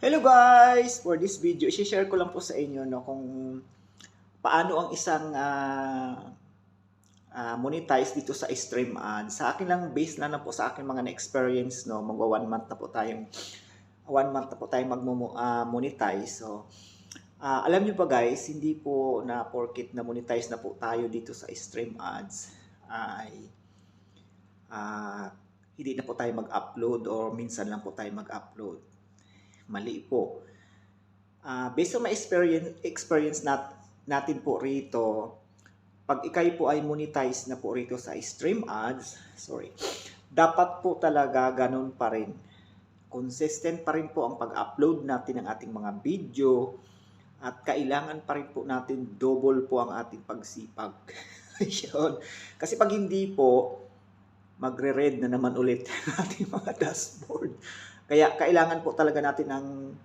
Hello guys! For this video, i-share ko lang po sa inyo no, kung paano ang isang monetize dito sa stream ads. Sa akin lang, based na po sa akin mga na-experience, no, magwa 1 month na po tayong 1 month na po tayong mag-monetize. So, alam nyo ba guys, hindi po na porket na monetize na po tayo dito sa stream ads ay hindi na po tayo mag-upload or minsan lang po tayo mag-upload. Mali po. Based on my experience natin po rito, pag ikay po ay monetize na po rito sa stream ads, dapat po talaga ganun pa rin. Consistent pa rin po ang pag-upload natin ng ating mga video at kailangan pa rin po natin double po ang ating pagsipag. Yun. Kasi pag hindi po, magre-red na naman ulit ang ating mga dashboard. Kaya kailangan po talaga natin ng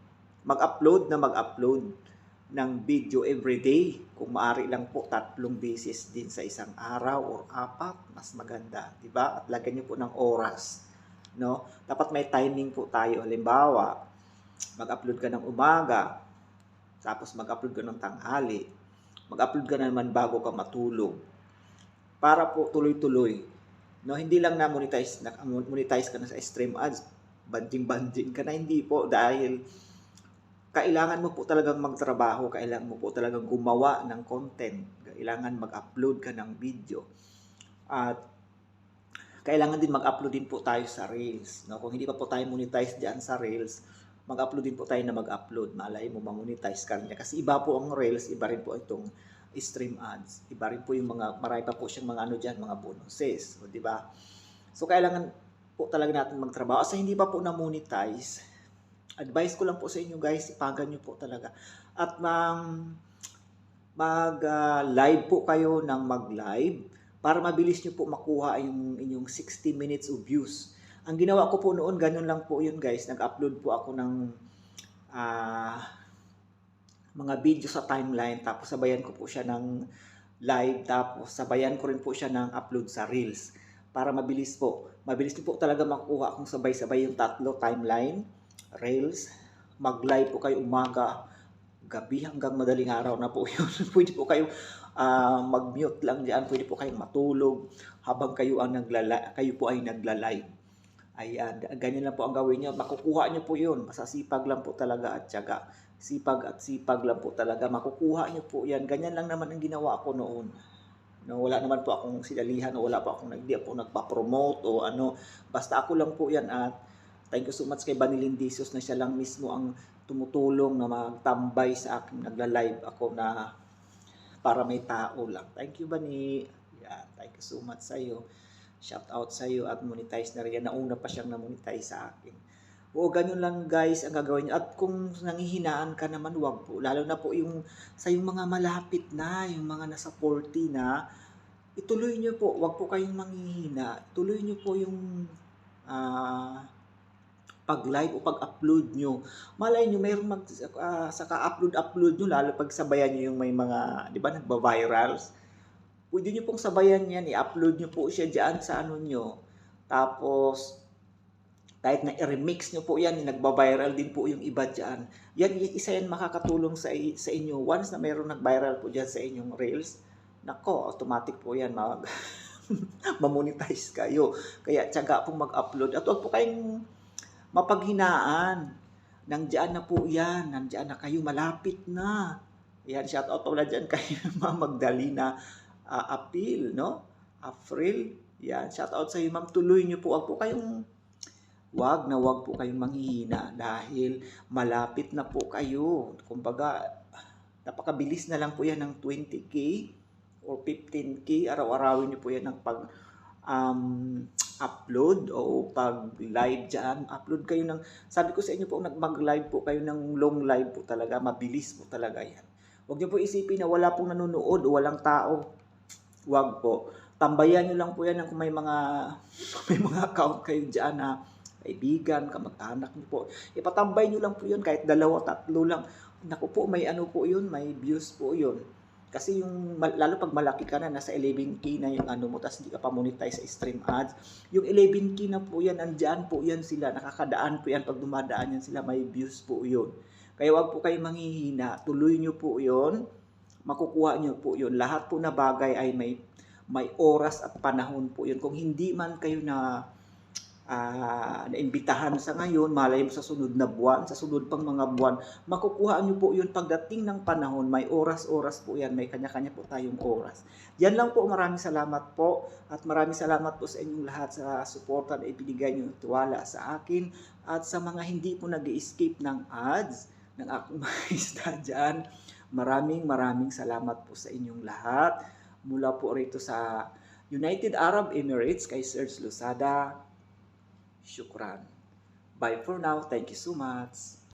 mag-upload ng video every day. Kung maaari lang po 3 beses din sa isang araw or 4, mas maganda, 'di ba? At lagyan niyo po ng oras, no? Dapat may timing po tayo. Halimbawa, mag-upload ka ng umaga, tapos mag-upload ka ng tanghali, mag-upload ka naman bago ka matulog. Para po tuloy-tuloy. No, hindi lang na monetize ka na sa stream ads, banding ka na, hindi po, dahil kailangan mo po talagang magtrabaho, kailangan mo po talagang gumawa ng content, kailangan mag-upload ka ng video, at kailangan din mag-upload din po tayo sa Reels. No? Kung hindi pa po tayo monetize diyan sa Reels, mag-upload din po tayo na mag-upload. Malay mo ma-monetize ka niya. Kasi iba po ang Reels, iba rin po itong stream ads. Iba rin po yung mga, marami pa po siyang mga mga bonuses. O, di ba? So, kailangan po talaga natin magtrabaho. Kasi hindi pa po na-monetize, advice ko lang po sa inyo guys, ipagan nyo po talaga. At mag-live po kayo ng mag-live para mabilis nyo po makuha yung inyong 60 minutes of views. Ang ginawa ko po noon, ganun lang po yun guys. Nag-upload po ako ng mga video sa timeline, tapos sabayan ko po siya ng live, tapos sabayan ko rin po siya ng upload sa Reels. Para mabilis po. Mabilis nyo po talaga makuha kung sabay-sabay yung 3 timeline, Reels, mag-live po kayo umaga, gabi hanggang madaling araw na po yun. Pwede po kayo mag-mute lang diyan, pwede po kayong matulog habang kayo po ay nagla-live. Ayan, ganyan lang po ang gawin niyo. Makukuha niyo po 'yun. Masasipag lang po talaga at tiyaga. Sipag at sipag lang po talaga. Makukuha niyo po 'yan. Ganyan lang naman ang ginawa ko noon. No, wala naman po akong sinalihan o wala po akong nagpa-promote o ano. Basta ako lang po 'yan, at thank you so much kay Banilin Disos na siya lang mismo ang tumutulong na magtambay sa akin. Nagla-live ako na para may tao lang. Thank you, Bani. Yeah, thank you so much sa iyo. Shout out sa iyo, at monetize na rin. Nauna pa siyang na-monetize sa akin. Oo, ganun lang guys ang gagawin niyo. At kung nanghihinaan ka naman, wag po. Lalo na po yung sa yung mga malapit na, yung mga nasa 40 na, ituloy niyo po. Wag po kayong manghihina. Tuloy niyo po yung pag-live o pag-upload nyo. Malay nyo, mayroong saka upload nyo, lalo pag sabayan nyo yung may mga, di ba, nagba-virals. Pwede nyo pong sabayan yan, i-upload nyo po siya dyan sa ano nyo. Tapos, kahit na i-remix nyo po yan, nagba-viral din po yung iba dyan. Yan, isa yan makakatulong sa inyo. Once na mayroong nag-viral po dyan sa inyong Reels, nako, automatic po yan, mamonetize kayo. Kaya, tiyaga pong mag-upload. At huwag po kayong mapaghinaan. Nandiyan na po yan. Nandiyan na kayo. Malapit na. Yan, shout out pala dyan kay Ma'am Magdalena Apil, no? April. Yan, shout out sa iyo, ma'am. Tuloy niyo po. Wag po kayong manghihina dahil malapit na po kayo. Kumbaga, napakabilis na lang po yan ng 20K or 15K. Araw-arawin niyo po yan ng upload o pag-live dyan. Upload kayo ng, sabi ko sa inyo po, mag-live po kayo ng long live po talaga. Mabilis po talaga yan. Huwag niyo po isipin na wala pong nanonood o walang tao. Huwag po. Tambayan nyo lang po yan kung may mga account kayo dyan na kaibigan, kamag-anak nyo po. Ipatambay nyo lang po yun kahit 2, 3 lang. Naku po, may ano po yun, may views po yun. Kasi yung lalo pag malaki ka na, nasa 11K na yung ano mo, tapos hindi ka pa monetize sa stream ads. Yung 11K na po yan, andyan po yan sila, nakakadaan po yan, pag dumadaan yan sila, may views po yun. Kaya wag po kayo manghihina, tuloy nyo po yun, makukuha nyo po yun. Lahat po na bagay ay may oras at panahon po yun. Kung hindi man kayo naimbitahan sa ngayon, malay mo sa sunod na buwan, sa sunod pang mga buwan, makukuha nyo po yun pagdating ng panahon. May oras-oras po yan, may kanya-kanya po tayong oras. Yan lang po, maraming salamat po, at maraming salamat po sa inyong lahat sa suporta na ibinigay nyo, tiwala sa akin, at sa mga hindi po nag-escape ng ads ng aking mga isda dyan. Maraming salamat po sa inyong lahat. Mula po rito sa United Arab Emirates, kay Serge Losada. Shukran. Bye for now. Thank you so much.